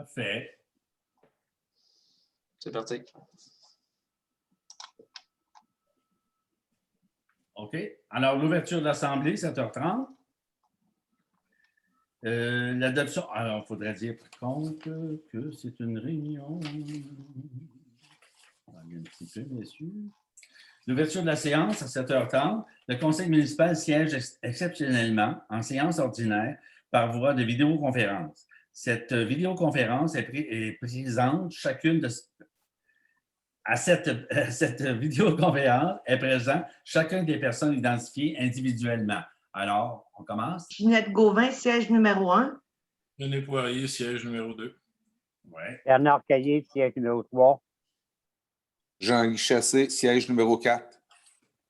Parfait. C'est parti. OK. Alors, l'ouverture de l'Assemblée, 7h30. L'adoption. Alors, il faudrait dire, par contre, que c'est une réunion. On va aller un petit peu, messieurs. L'ouverture de la séance à 7h30. Le conseil municipal siège exceptionnellement en séance ordinaire par voie de vidéoconférence. Cette vidéoconférence est présente chacune de... À cette vidéoconférence est présent chacune des personnes identifiées individuellement. Alors, on commence. Ginette Gauvin, siège numéro 1. René Poirier, siège numéro 2. Ouais. Bernard Caillé, siège numéro 3. Jean-Guy Chassé, siège numéro 4.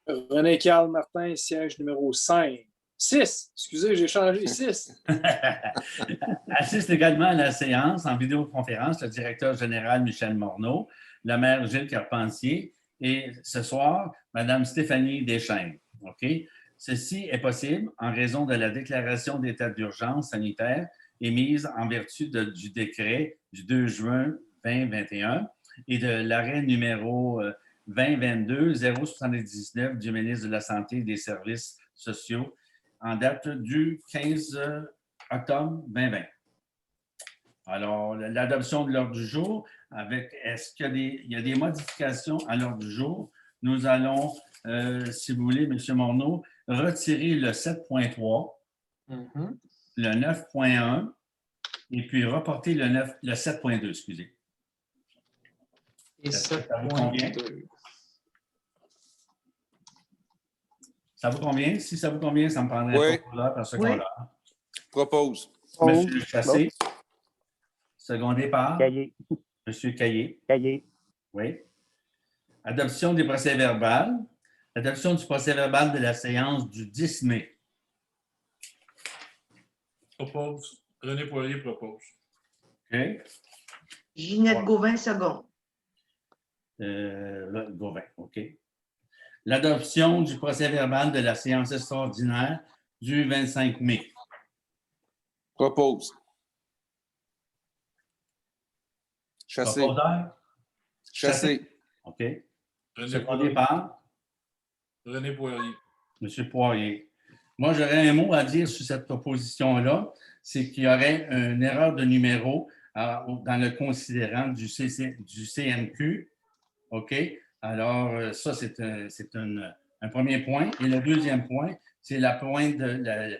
René-Carl Martin, siège numéro 5. 6, excusez, j'ai changé, 6. Assiste également à la séance en vidéoconférence le directeur général Michel Morneau, le maire Gilles Carpentier et ce soir, Mme Stéphanie Deschaines. OK? Ceci est possible en raison de la déclaration d'état d'urgence sanitaire émise en vertu du décret du 2 juin 2021 et de l'arrêt numéro 2022-079 du ministre de la Santé et des Services sociaux en date du 15 octobre 2020. Alors, l'adoption de l'ordre du jour, est-ce qu'il y a des modifications à l'ordre du jour? Nous allons, si vous voulez, M. Morneau, retirer le 7.3, le 9.1 et puis reporter le 7.2, excusez. Et Ça vous convient? 7.2. Ça vous convient? Si ça vous convient, ça me prendrait Oui. pas l'heure par ce Oui. qu'on-là. Propose. Monsieur Chassé, secondé par Caillé. Monsieur Caillé. Caillé. Oui. Adoption des procès-verbal. Adoption du procès-verbal de la séance du 10 mai. Propose. René Poirier propose. OK. Ginette Gauvin, second. Là, Gauvin, OK. L'adoption du procès-verbal de la séance extraordinaire du 25 mai. Propose. Chassé. Proposeur? Chassé. OK. René Secondé Poirier. par René Poirier. M. Poirier. Moi, j'aurais un mot à dire sur cette proposition-là, c'est qu'il y aurait une erreur de numéro dans le considérant du CMQ. OK? Alors, ça, c'est un premier point. Et le deuxième point, c'est la pointe de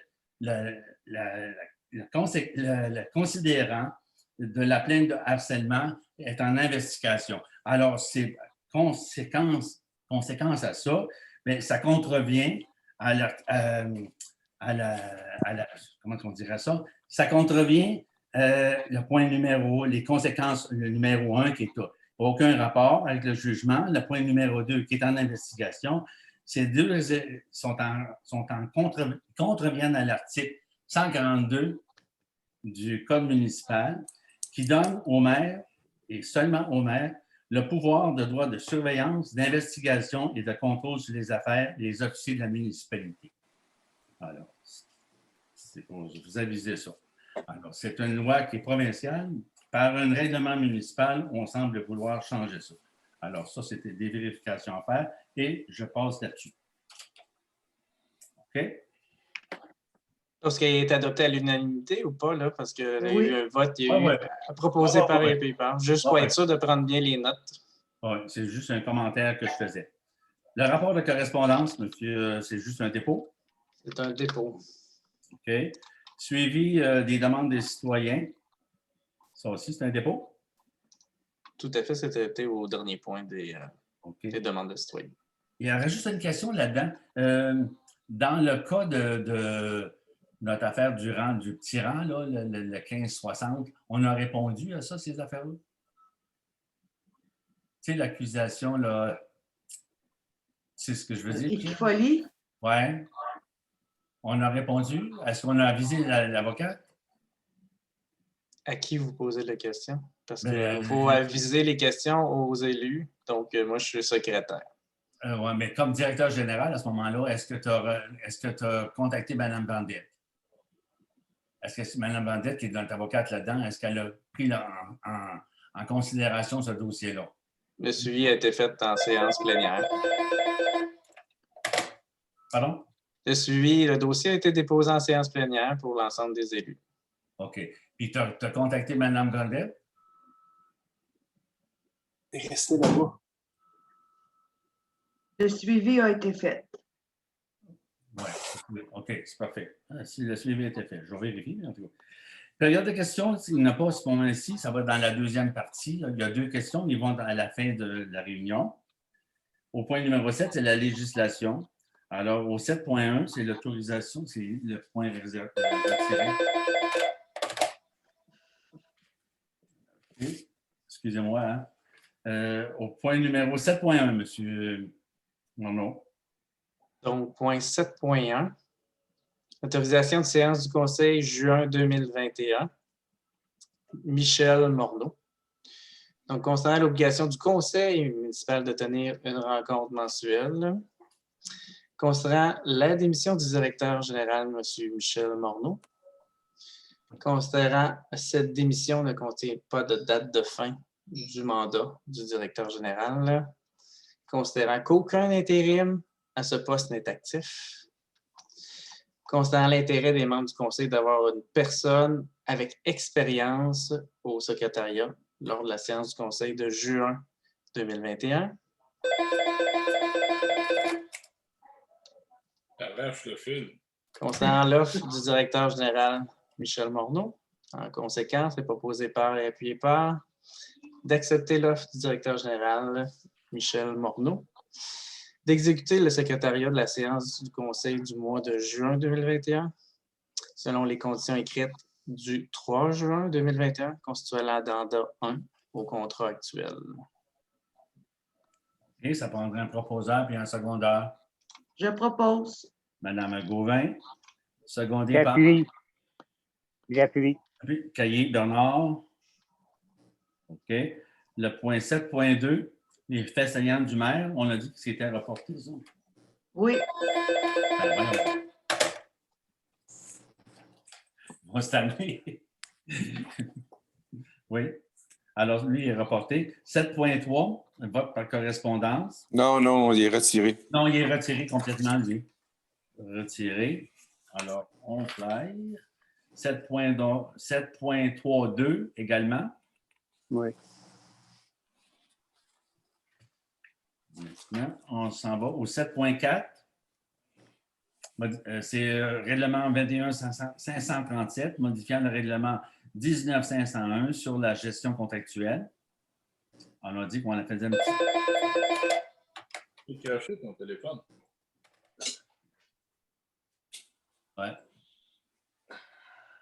le considérant de la plainte de harcèlement est en investigation. Alors, c'est conséquence à ça, mais ça contrevient à la comment on dirait ça? Ça contrevient le point numéro, les conséquences, le numéro 1 qui est aucun rapport avec le jugement, le point numéro 2 qui est en investigation. Ces deux contreviennent à l'article 142 du Code municipal qui donne au maire, et seulement au maire, le pouvoir de droit de surveillance, d'investigation et de contrôle sur les affaires des officiers de la municipalité. Alors, c'est pour vous aviser ça. Alors, c'est une loi qui est provinciale. Par un règlement municipal, on semble vouloir changer ça. Alors, ça, c'était des vérifications à faire et je passe là-dessus. OK? Est-ce qu'il est adopté à l'unanimité ou pas, là? Parce qu'il y a Oui. eu un vote, il y a eu proposé par les papers. Juste pour être sûr de prendre bien les notes. Oui, c'est juste un commentaire que je faisais. Le rapport de correspondance, monsieur, c'est juste un dépôt. C'est un dépôt. OK. Suivi des demandes des citoyens. Ça aussi, c'est un dépôt. Tout à fait, c'était au dernier point des OK. demandes de citoyens. Il y aurait juste une question là-dedans. Dans le cas de notre affaire du petit rang, là, le 1560, on a répondu à ça, ces affaires-là? Tu sais, l'accusation, là, c'est ce que je veux dire? Épifolie. Oui. On a répondu. Est-ce qu'on a avisé l'avocate? À qui vous posez la question? Parce Ben, qu'il faut aviser les questions aux élus. Donc, moi, je suis secrétaire. Oui, mais comme directeur général, à ce moment-là, est-ce que tu as contacté Mme Bandette? Est-ce que Mme Bandette, qui est notre avocate là-dedans, est-ce qu'elle a pris en considération ce dossier-là. Le suivi a été fait en séance plénière. Pardon? Le dossier a été déposé en séance plénière pour l'ensemble des élus. OK. Puis tu as contacté Mme Godet? Restez là-bas. Le suivi a été fait. Oui. OK, c'est parfait. Si le suivi a été fait, je vais vérifier. En tout cas. Période de questions, il n'y en a pas à ce moment-ci, ça va dans la deuxième partie. Là. Il y a 2 questions, ils vont à la fin de la réunion. Au point numéro 7, c'est la législation. Alors, au 7.1, c'est l'autorisation, c'est le point retiré. Okay. Excusez-moi. Hein. Au point numéro 7.1, M. Morneau. Donc, point 7.1. Autorisation de séance du Conseil juin 2021. Michel Morneau. Donc, concernant l'obligation du Conseil municipal de tenir une rencontre mensuelle. Concernant la démission du directeur général, M. Michel Morneau. Considérant cette démission ne contient pas de date de fin du mandat du directeur général. Considérant qu'aucun intérim à ce poste n'est actif. Considérant l'intérêt des membres du conseil d'avoir une personne avec expérience au secrétariat lors de la séance du conseil de juin 2021. Arrache le fil. Considérant l'offre du directeur général Michel Morneau, en conséquence, est proposé par et appuyé par d'accepter l'offre du directeur général Michel Morneau, d'exécuter le secrétariat de la séance du conseil du mois de juin 2021, selon les conditions écrites du 3 juin 2021, constituant l'addenda 1 au contrat actuel. OK, ça prendrait un proposeur puis un secondaire. Je propose. Mme Gauvin, secondé par J'appuie. J'appuie. Caillé Bernard. OK. Le point 7.2, les faits saillants du maire, on a dit que c'était reporté, ça. Oui. Ben, voilà. Moi, cette année. Oui. Alors, lui est reporté. 7.3, vote par correspondance. Non, il est retiré. Non, il est retiré complètement, lui. Retiré. Alors, on fly. 7.32 également. Oui. Maintenant, on s'en va au 7.4. C'est règlement 21.537, modifiant le règlement 19.501 sur la gestion contractuelle. On a dit qu'on a fait un petit... Tu as caché ton téléphone. Ouais.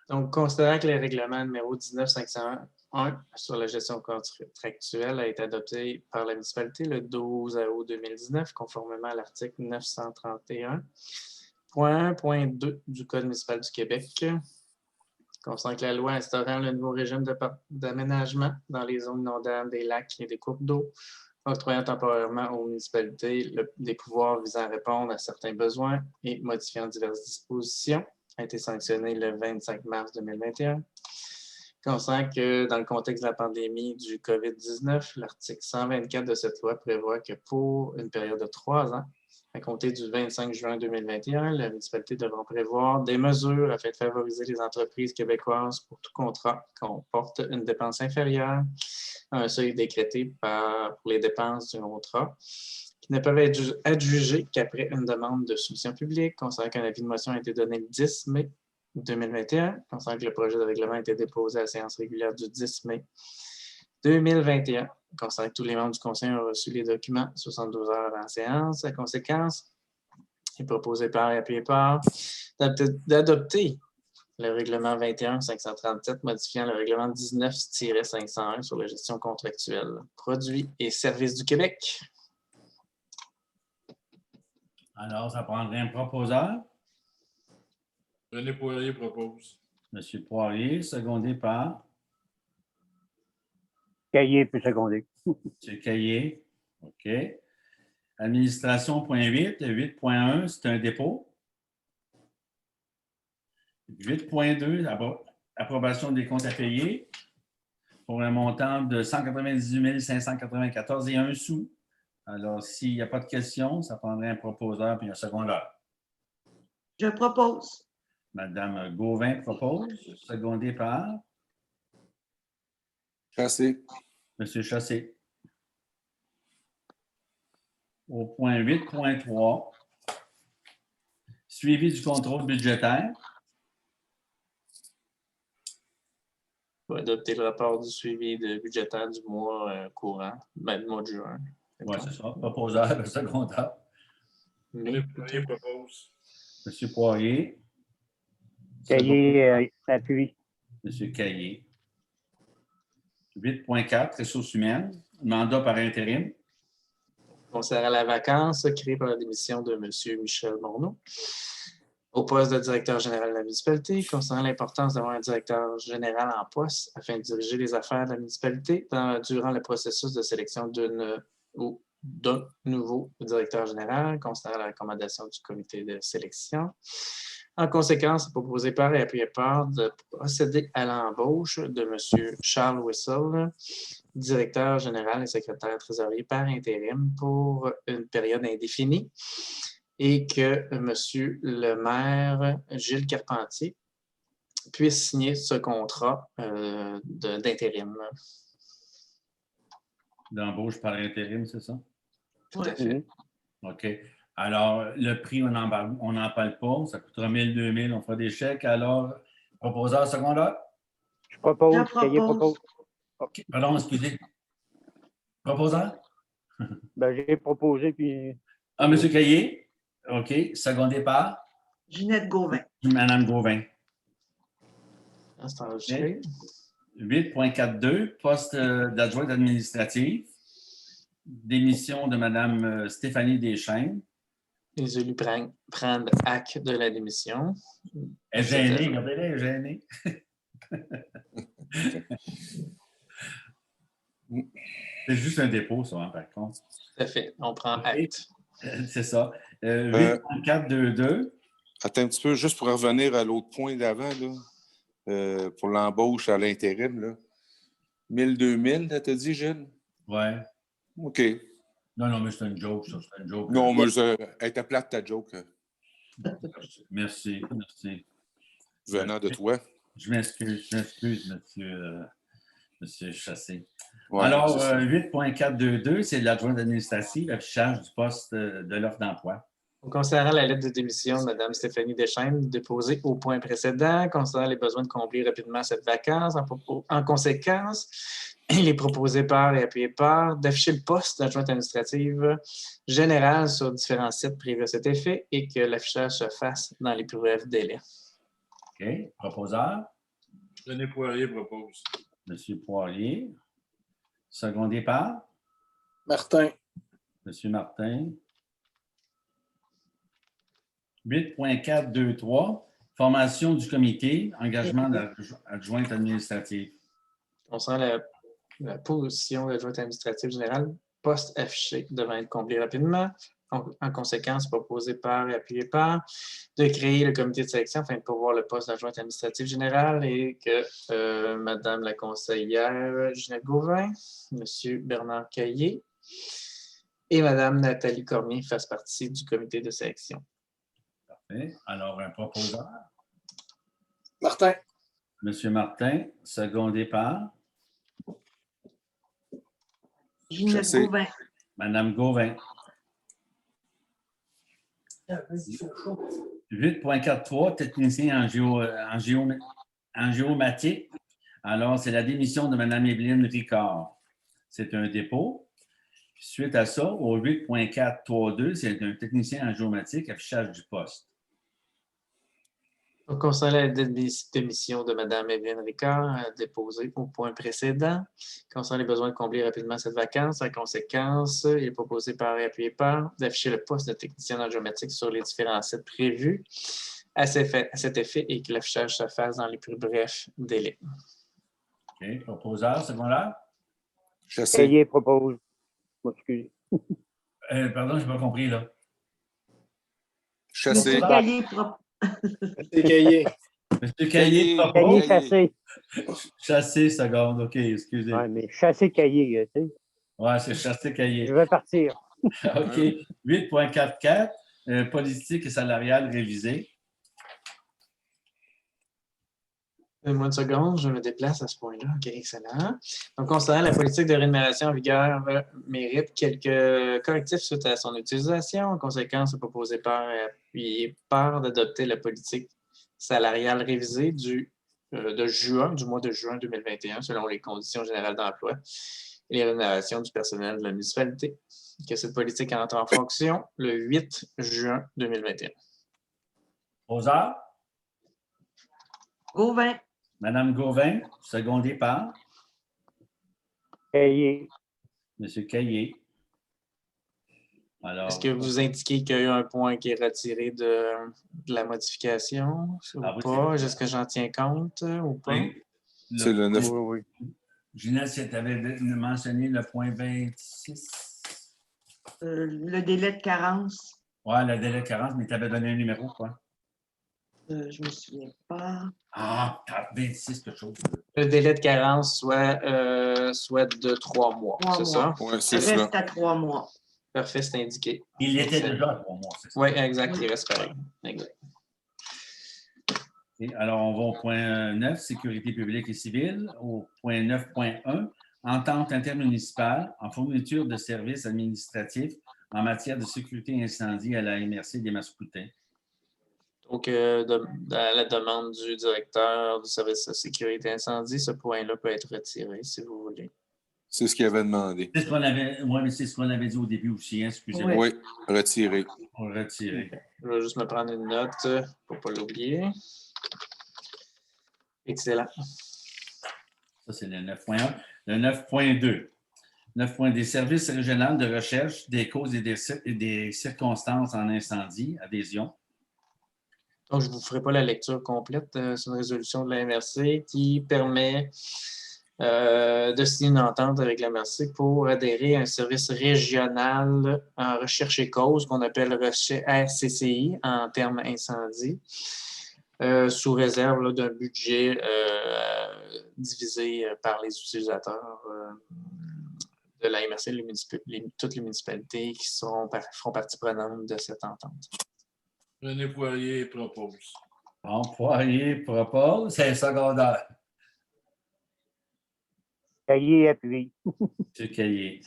Donc, considérant que le règlement numéro 19.501 sur la gestion contractuelle a été adopté par la municipalité le 12 août 2019, conformément à l'article 931.1.2 du Code municipal du Québec, considérant que la loi instaurant le nouveau régime d'aménagement dans les zones inondables des lacs et des cours d'eau, octroyant temporairement aux municipalités des pouvoirs visant à répondre à certains besoins et modifiant diverses dispositions, a été sanctionné le 25 mars 2021. Considérant que dans le contexte de la pandémie du COVID-19, l'article 124 de cette loi prévoit que pour une période de 3 ans, à compter du 25 juin 2021, la municipalité devra prévoir des mesures afin de favoriser les entreprises québécoises pour tout contrat qui comporte une dépense inférieure à un seuil décrété pour les dépenses du contrat, qui ne peuvent être adjugées qu'après une demande de soumission publique, considérant qu'un avis de motion a été donné le 10 mai 2021, considérant que le projet de règlement a été déposé à la séance régulière du 10 mai 2021, considérant que tous les membres du conseil ont reçu les documents 72 heures avant la séance. La conséquence est proposé par et appuyé par d'adopter le règlement 21.537 modifiant le règlement 19-501 sur la gestion contractuelle, produits et services du Québec. Alors, ça prendrait un proposeur. René Poirier propose. M. Poirier, secondé par Cahier peut seconder. M. Caillé. OK. Administration, point 8. 8.1, c'est un dépôt. 8.2, approbation des comptes à payer. pour un montant de 198 594 et 1 sou. Alors, s'il n'y a pas de questions, ça prendrait un proposeur puis un secondeur. Je propose. Madame Gauvin propose, secondé par Chassé. Monsieur Chassé. Au point 8.3, suivi du contrôle budgétaire. Pour adopter le rapport du suivi budgétaire du mois courant, du mois de juin. Oui, c'est ça. Proposeur, secondeur. René Poirier propose. Monsieur Poirier. Cahier, appui. Monsieur Caillé. 8.4, ressources humaines, mandat par intérim. Concernant la vacance créée par la démission de M. Michel Morneau au poste de directeur général de la municipalité, concernant l'importance d'avoir un directeur général en poste afin de diriger les affaires de la municipalité durant le processus de sélection d'un nouveau directeur général, concernant la recommandation du comité de sélection. En conséquence, c'est proposé par et appuyé par de procéder à l'embauche de M. Charles Wissel, directeur général et secrétaire trésorier par intérim pour une période indéfinie, et que M. le maire Gilles Carpentier puisse signer ce contrat d'intérim. D'embauche par intérim, c'est ça? Tout à fait. OK. Alors, le prix, on n'en parle pas. Ça coûtera 1 000, 2 000, on fera des chèques. Alors, proposeur secondaire? Je propose. Je Cahier propose. propose. OK. Pardon, excusez. Proposeur? Ben, j'ai proposé, puis Ah, M. Caillé? OK. Secondé par Ginette Gauvin. Mme Gauvin. C'est enregistré. 8.42, poste d'adjointe administrative. Démission de Mme Stéphanie Deschênes. Les élus prennent acte de la démission. Elle est gênée, regardez-la, elle est gênée. C'est juste un dépôt, ça, hein, par contre. Tout à fait. On prend acte. C'est ça. 8.422. Attends un petit peu, juste pour revenir à l'autre point d'avant, là, pour l'embauche à l'intérim, là. 1000, 2000, t'as dit, Gilles? Ouais. OK. Non, mais c'est une joke, ça. C'est une joke. Non, mais elle était plate, ta joke, Merci. venant de toi. Je m'excuse, monsieur Chassé. Ouais, Alors, c'est ça. 8.422, c'est l'adjointe administrative, affichage du poste de l'offre d'emploi. Concernant la lettre de démission de Mme Stéphanie Deschênes déposée au point précédent, concernant les besoins de combler rapidement cette vacance, en conséquence, il est proposé par et appuyé par d'afficher le poste d'adjointe administrative générale sur différents sites privés à cet effet et que l'affichage se fasse dans les plus brefs délais. OK. Proposeur, René Poirier propose. M. Poirier. Secondé par Martin. M. Martin. 8.423, formation du comité, engagement d'adjointe administrative. Concernant la position d'adjointe administrative générale, poste affiché devant être comblé rapidement. En conséquence, proposé par et appuyé par de créer le comité de sélection afin de pourvoir le poste d'adjointe administrative générale et que Mme la conseillère Ginette Gauvin, M. Bernard Caillé et Mme Nathalie Cormier fassent partie du comité de sélection. Parfait. Alors, un proposeur. Martin. M. Martin, secondé par Ginette Chassé. Gauvin. Mme Gauvin. 8.43, technicien en géomatique. Alors, c'est la démission de Mme Evelyne Ricard. C'est un dépôt. Suite à ça, au 8.432, c'est un technicien en géomatique, affichage du poste. Concernant la démission de Mme Evelyne Ricard, déposée au point précédent, concernant les besoins de combler rapidement cette vacance, en conséquence, il est proposé par et appuyé par d'afficher le poste de technicien en géomatique sur les différents sites prévus à cet effet et que l'affichage se fasse dans les plus brefs délais. OK. Proposeur, secondaire? Chassé. Cahier propose. Excusez. Pardon, je n'ai pas compris, là. Chassé. Cahier propose. C'est Cahier. M. Caillé Cahier propose. chassé. Chassé, seconde. OK, excusez. Ouais, mais chasser cahier, tu sais. Ouais, c'est chassé Je cahier. vais partir. OK. 8.44, politique et salariale révisée. Donne-moi une seconde, je me déplace à ce point-là. OK, excellent. Donc, considérant la politique de rémunération en vigueur mérite quelques correctifs suite à son utilisation. En conséquence, c'est proposé par et appuyé par d'adopter la politique salariale révisée du mois de juin 2021, selon les conditions générales d'emploi et les rémunérations du personnel de la municipalité. Que cette politique entre en fonction le 8 juin 2021. Rosard, Gauvin, Madame Gauvin, secondé par Cahier. Monsieur Caillé. Alors, Est-ce que vous indiquez qu'il y a eu un point qui est retiré de la modification ou Ah oui, pas? c'est- Est-ce que j'en tiens compte ou pas? oui, C'est le 9. Oui, oui. Ginette, si tu avais mentionné le point 26. le délai de carence, Ouais, le délai de carence, mais tu avais donné un numéro, quoi. je me souviens pas. Ah, 26, quelque chose. Le délai de carence soit de 3 mois, 3 c'est mois. ça? Ouais, c'est ça. Reste à 3 mois. Parfait, c'est indiqué. Il était Excellent. déjà pour moi, c'est ça. Oui, exact, Oui. il reste pareil. Exact. Et alors, on va au point 9, sécurité publique et civile. Au point 9.1, entente intermunicipale en fourniture de services administratifs en matière de sécurité incendie à la MRC des Mascoutins. Donc, à la demande du directeur du service de sécurité incendie, ce point-là peut être retiré si vous voulez. C'est ce qu'il avait demandé. C'est ce qu'on avait, ouais, mais c'est ce qu'on avait dit au début aussi, hein, excusez-moi. Oui. Oui, retiré. On va retirer. Je vais juste me prendre une note pour ne pas l'oublier. Excellent. Ça, c'est le 9.1. Le 9.2. 9. Des services régionaux de recherche des causes et des circonstances en incendie, adhésion. Donc, je ne vous ferai pas la lecture complète. C'est une résolution de la MRC qui permet de signer une entente avec la MRC pour adhérer à un service régional en recherche et cause qu'on appelle RCCI en termes incendie, sous réserve là, d'un budget divisé par les utilisateurs de la MRC, toutes les municipalités qui feront partie prenante de cette entente. René Poirier propose. Bon, Poirier propose, c'est un secondaire. Cahier appuie. C'est Caillé.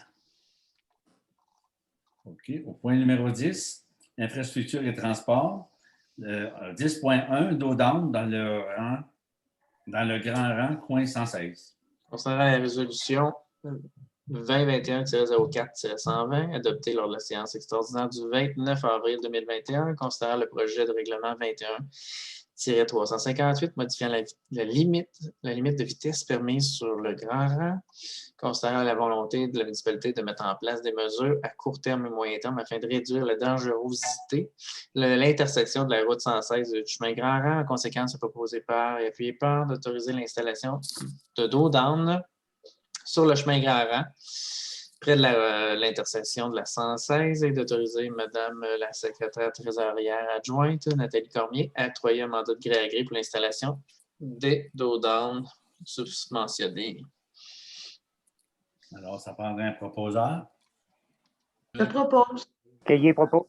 OK. Au point numéro 10, infrastructure et transport. 10.1, dos down dans le grand rang, coin 116. Concernant la résolution 2021-04-120, adoptée lors de la séance extraordinaire du 29 avril 2021, considérant le projet de règlement 21-358, modifiant la limite de vitesse permise sur le grand rang, considérant la volonté de la municipalité de mettre en place des mesures à court terme et moyen terme afin de réduire la dangerosité, l'intersection de la route 116 du chemin grand rang. En conséquence, c'est proposé par et appuyé par d'autoriser l'installation de dos down sur le chemin grand rang, près de l'intersection de la 116, et d'autoriser Madame la secrétaire trésorière adjointe, Nathalie Cormier, à octroyer un mandat de gré à gré pour l'installation des dos down susmentionnés. Alors, ça prendrait un proposeur. Je propose. Cahier propose.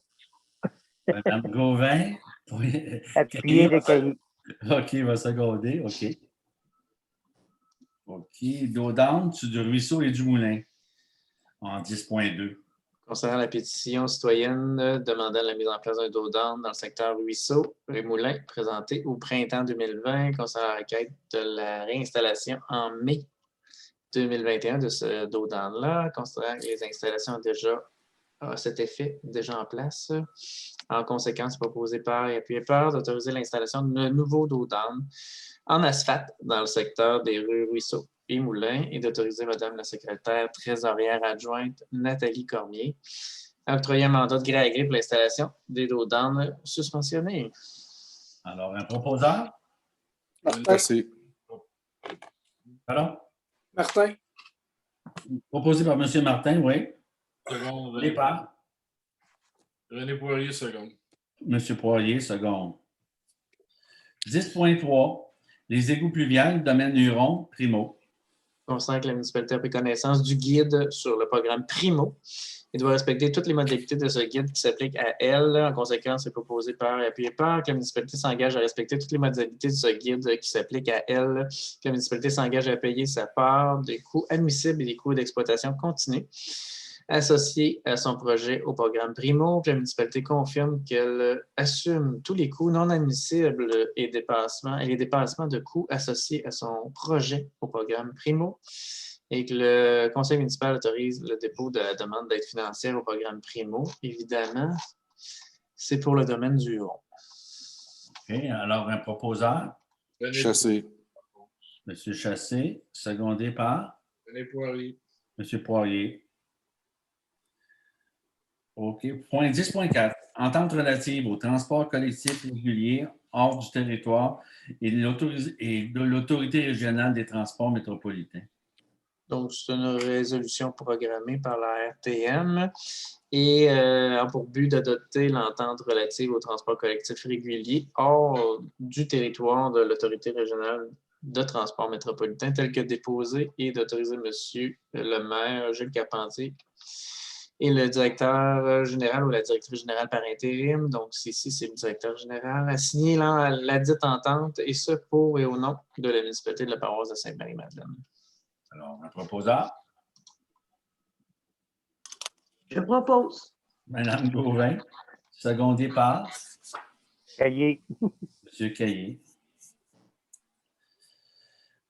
Madame Gauvin. Appuyer de cahier. OK, il va seconder. OK. OK. Dos down, du ruisseau et du moulin. En 10.2. Concernant la pétition citoyenne demandant la mise en place d'un dos down dans le secteur ruisseau et moulin, présentée au printemps 2020, concernant la requête de la réinstallation en mai 2021 de ce dos down-là, considérant que les installations déjà à cet effet déjà en place. En conséquence, proposé par et appuyé par d'autoriser l'installation de nouveaux dos down en asphalte dans le secteur des rues Ruisseau et Moulins et d'autoriser Madame la secrétaire trésorière adjointe Nathalie Cormier à octroyer un mandat de gré à gré pour l'installation des dos down susmentionnés. Alors, un proposeur? Merci. Pardon? Martin, Proposé par M. Martin, oui. Seconde. Et par René Poirier, seconde. M. Poirier, seconde. 10.3. Les égouts pluviales, domaine Huron, Primo. Constant que la municipalité a pris connaissance du guide sur le programme Primo et doit respecter toutes les modalités de ce guide qui s'appliquent à elle. En conséquence, c'est proposé par et appuyé par que la municipalité s'engage à respecter toutes les modalités de ce guide qui s'appliquent à elle. Que la municipalité s'engage à payer sa part des coûts admissibles et des coûts d'exploitation continue associés à son projet au programme Primo. Que la municipalité confirme qu'elle assume tous les coûts non admissibles et les dépassements de coûts associés à son projet au programme Primo et que le conseil municipal autorise le dépôt de la demande d'aide financière au programme Primo. Évidemment, c'est pour le domaine du Huron. OK. Alors, un proposeur, René Chassé. M. Chassé, secondé par René Poirier. M. Poirier. OK. Point 10.4. Entente relative au transport collectif régulier hors du territoire et de l'Autorité régionale des transports métropolitains. Donc, c'est une résolution programmée par la RTM et a pour but d'adopter l'entente relative au transport collectif régulier hors du territoire de l'Autorité régionale de transport métropolitain tel que déposé et d'autoriser M. le maire Gilles Carpentier et le directeur général ou la directrice générale par intérim, donc ici, c'est le directeur général, a signé la dite entente, et ce pour et au nom de la municipalité de la paroisse de Sainte-Marie-Madeleine. Alors, un proposeur, Je propose. Mme Gauvin, secondé par Cahier. M. Caillé.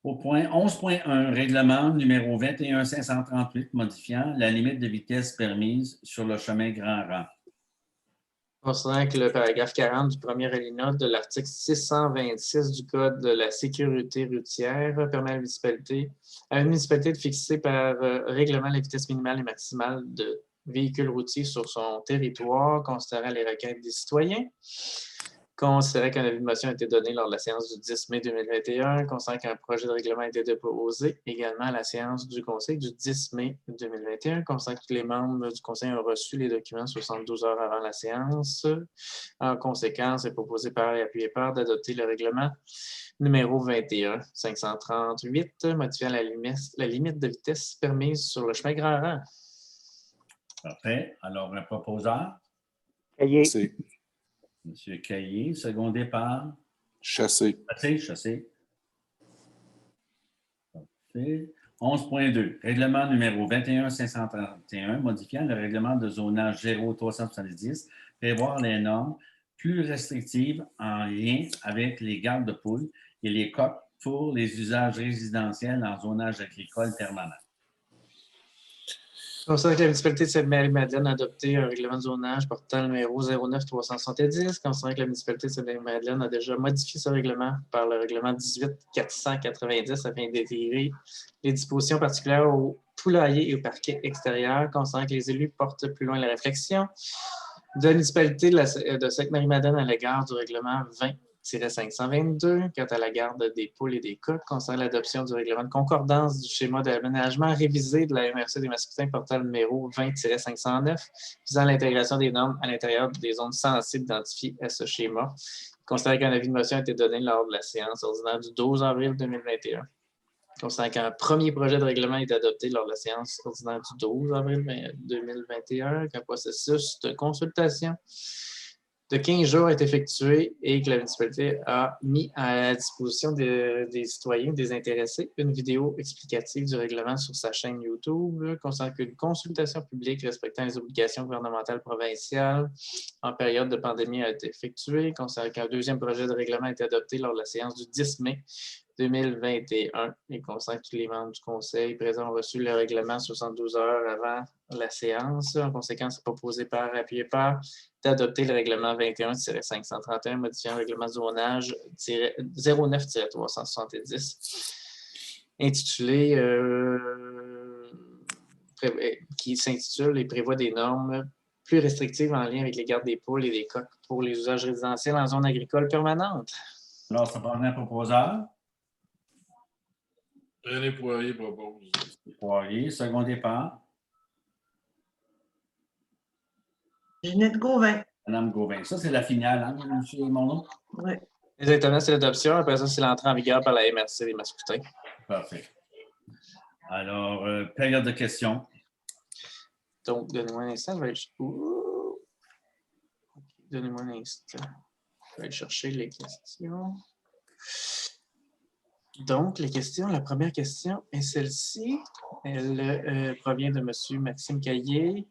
Au point 11.1, règlement numéro 21538 modifiant la limite de vitesse permise sur le chemin Grand Rang. Considérant que le paragraphe 40 du premier alinéa de l'article 626 du Code de la sécurité routière permet à une municipalité de fixer par règlement la vitesse minimale et maximale de véhicules routiers sur son territoire, considérant les requêtes des citoyens. Considérant qu'un avis de motion a été donné lors de la séance du 10 mai 2021, considérant qu'un projet de règlement a été déposé également à la séance du Conseil du 10 mai 2021, considérant que les membres du Conseil ont reçu les documents 72 heures avant la séance. En conséquence, est proposé par et appuyé par d'adopter le règlement numéro 21-538, modifiant la limite de vitesse permise sur le chemin Grand Rang. Parfait. Alors, un proposeur, Cahier. C'est M. Caillé, secondé par Chassé. Chassé. Parfait. 11.2, règlement numéro 21531, modifiant le règlement de zonage 0370, prévoir les normes plus restrictives en lien avec les gardes de poules et les coques pour les usages résidentiels en zonage agricole permanent. Considérant que la municipalité de Sainte-Marie-Madeleine a adopté un règlement de zonage portant le numéro 09-370, considérant que la municipalité de Sainte-Marie-Madeleine a déjà modifié ce règlement par le règlement 18-490 afin d'intégrer les dispositions particulières au poulailler et au parquet extérieur, considérant que les élus portent plus loin la réflexion de la municipalité de Sainte-Marie-Madeleine à l'égard du règlement 20-522, quant à la garde des poules et des coqs, concernant l'adoption du règlement de concordance du schéma d'aménagement révisé de la MRC des Mascoutins portant le numéro 20-509, visant l'intégration des normes à l'intérieur des zones sensibles identifiées à ce schéma, considérant qu'un avis de motion a été donné lors de la séance ordinaire du 12 avril 2021. Considérant qu'un premier projet de règlement est adopté lors de la séance ordinaire du 12 avril 2021, qu'un processus de consultation de 15 jours est effectué et que la municipalité a mis à la disposition des citoyens, des intéressés, une vidéo explicative du règlement sur sa chaîne YouTube, considérant qu'une consultation publique respectant les obligations gouvernementales provinciales en période de pandémie a été effectuée, considérant qu'un deuxième projet de règlement a été adopté lors de la séance du 10 mai 2021 et considérant que tous les membres du Conseil présents ont reçu le règlement 72 heures avant la séance. En conséquence, c'est proposé par, appuyé par, d'adopter le règlement 21-531 modifiant le règlement de zonage 09-370 intitulé qui s'intitule et prévoit des normes plus restrictives en lien avec les gardes des poules et des coqs pour les usages résidentiels en zone agricole permanente. Alors, ça prend un proposeur. René Poirier propose. Poirier, secondé par Ginette Gauvin. Mme Gauvin. Ça, c'est la finale, hein, M. Monod? Oui. Exactement, c'est l'adoption. Après ça, c'est l'entrée en vigueur par la MRC des Mascoutins. Parfait. Alors, période de questions. Donc, donnez-moi un instant, je vais aller... Ouh. Ok, donnez-moi un instant. Je vais aller chercher les questions. Donc, les questions, la première question est celle-ci. Elle provient de M. Maxime Caillé.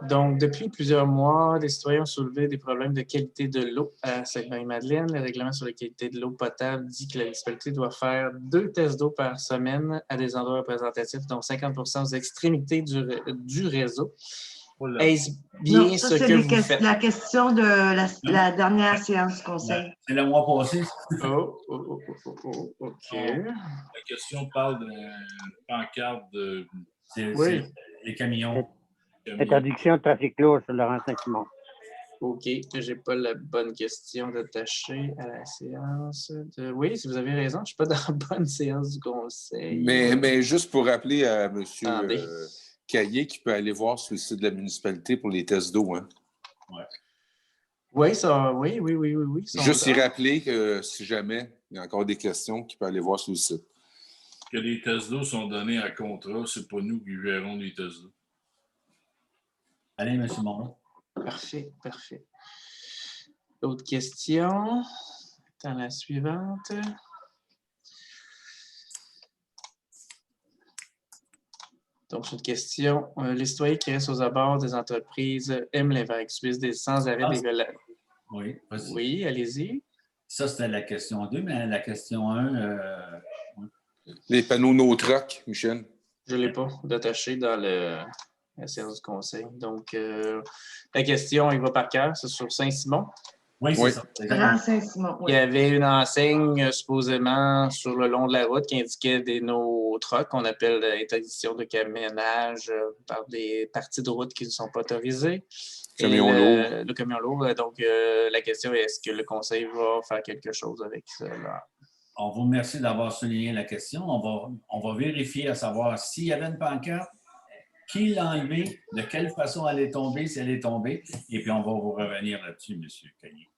Donc, depuis plusieurs mois, des citoyens ont soulevé des problèmes de qualité de l'eau à Sainte-Marie-Madeleine. Le règlement sur la qualité de l'eau potable dit que la municipalité doit faire 2 tests d'eau par semaine à des endroits représentatifs, dont 50% aux extrémités du réseau. Est-ce bien Non, ça, ce c'est que vous faites? la question de la dernière séance du conseil. C'est le mois passé. OK. La question parle d'une pancarte de C'est Oui. les camions. camion. Interdiction de trafic lourd sur Laurent Saint-Simon. OK, je n'ai pas la bonne question d'attacher à la séance. Oui, si vous avez raison, je ne suis pas dans la bonne séance du conseil. Mais juste pour rappeler à M. Attendez. Caillé qu'il peut aller voir sur le site de la municipalité pour les tests d'eau. Hein. Oui, ça, oui. ils sont Juste là. y rappeler que si jamais il y a encore des questions, qu'il peut aller voir sur le site. Que les tests d'eau sont donnés à contrat, c'est pas nous qui verrons les tests d'eau. Allez, M. Monod. Parfait. D'autres questions? Dans la suivante. Donc, c'est une question. Les citoyens qui restent aux abords des entreprises aiment les vagues, subissent des sans-arrêt des violences. Oui, vas-y. Oui, allez-y. Ça, c'était la question 2, mais la question 1, Les panneaux no truck, Michel. Je ne l'ai pas d'attaché dans la séance du conseil. Donc, la question, il va par cœur, c'est sur Saint-Simon. oui, c'est Oui. ça. Grand Saint-Simon, Il y oui. avait une enseigne supposément sur le long de la route qui indiquait des no-trucks, qu'on appelle l'interdiction de camionnage par des parties de route qui ne sont pas autorisées. Camion lourd. Le camion lourd. Donc, la question est, est-ce que le conseil va faire quelque chose avec cela? On vous remercie d'avoir souligné la question. On va vérifier à savoir s'il y avait une pancarte, qui l'a enlevée, de quelle façon elle est tombée, si elle est tombée, et puis on va vous revenir là-dessus, M. Caillé.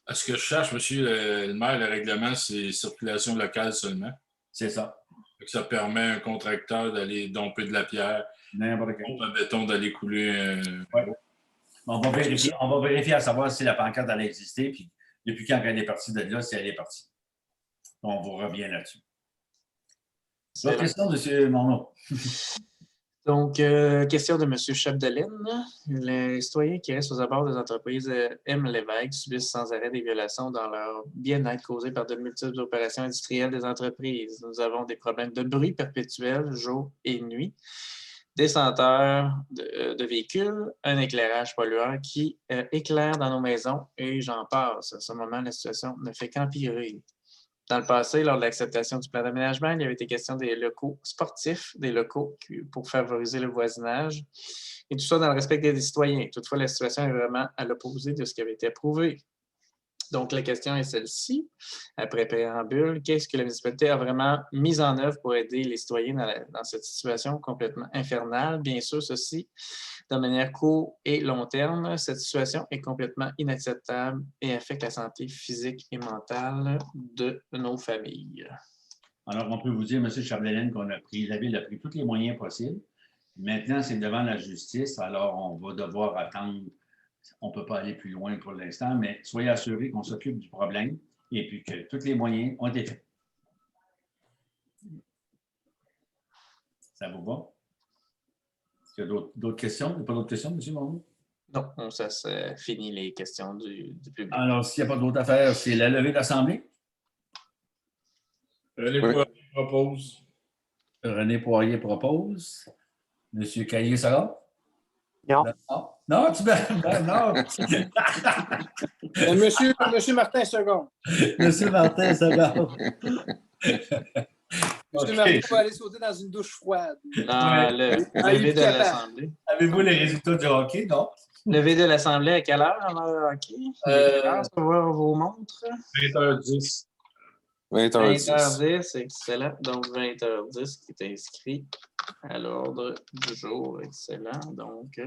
À ce que je cherche, monsieur le maire, le règlement, c'est circulation locale seulement. C'est ça. Fait que ça permet à un contracteur d'aller domper de la pierre, N'importe quel. pompe à béton d'aller couler. Ouais. On va vérifier à savoir si la pancarte elle a existé, puis depuis quand elle est partie de là, si elle est partie. On vous revient là-dessus. D'autres questions, M. Monod? Donc, question de M. Chapdelaine. Les citoyens qui restent aux abords des entreprises aiment les vagues, subissent sans arrêt des violations dans leur bien-être causées par de multiples opérations industrielles des entreprises. Nous avons des problèmes de bruit perpétuel, jour et nuit, des senteurs de véhicules, un éclairage polluant qui éclaire dans nos maisons et j'en passe. À ce moment, la situation ne fait qu'empirer. Dans le passé, lors de l'acceptation du plan d'aménagement, il y avait été question des locaux sportifs, des locaux pour favoriser le voisinage, et tout ça dans le respect des citoyens. Toutefois, la situation est vraiment à l'opposé de ce qui avait été approuvé. Donc, la question est celle-ci. Après préambule, qu'est-ce que la municipalité a vraiment mis en œuvre pour aider les citoyens dans cette situation complètement infernale? Bien sûr, ceci de manière court et long terme. Cette situation est complètement inacceptable et affecte la santé physique et mentale de nos familles. Alors, on peut vous dire, M. Chapdelaine, la Ville a pris tous les moyens possibles. Maintenant, c'est devant la justice, alors on va devoir attendre. On ne peut pas aller plus loin pour l'instant, mais soyez assurés qu'on s'occupe du problème et puis que tous les moyens ont été faits. Ça vous va? Est-ce qu'il y a d'autres questions? Il n'y a pas d'autres questions, M. Monod? Non, ça c'est fini les questions du public. Alors, s'il n'y a pas d'autres affaires, c'est la levée d'Assemblée. Les Oui. propose. René Poirier propose. M. Caillé, ça va? Non. Non, tu non. Monsieur Martin, second. M. Martin, ça va. Monsieur OK. Martin va aller sauter dans une douche froide. Dans le lever de l'Assemblée. Avez-vous les résultats du hockey? Non? Lever de l'Assemblée à quelle heure? OK. On va voir vos montres. 20h10. 20h10. 20h10, excellent. Donc, 20h10 qui est inscrit à l'ordre du jour. Excellent. Donc,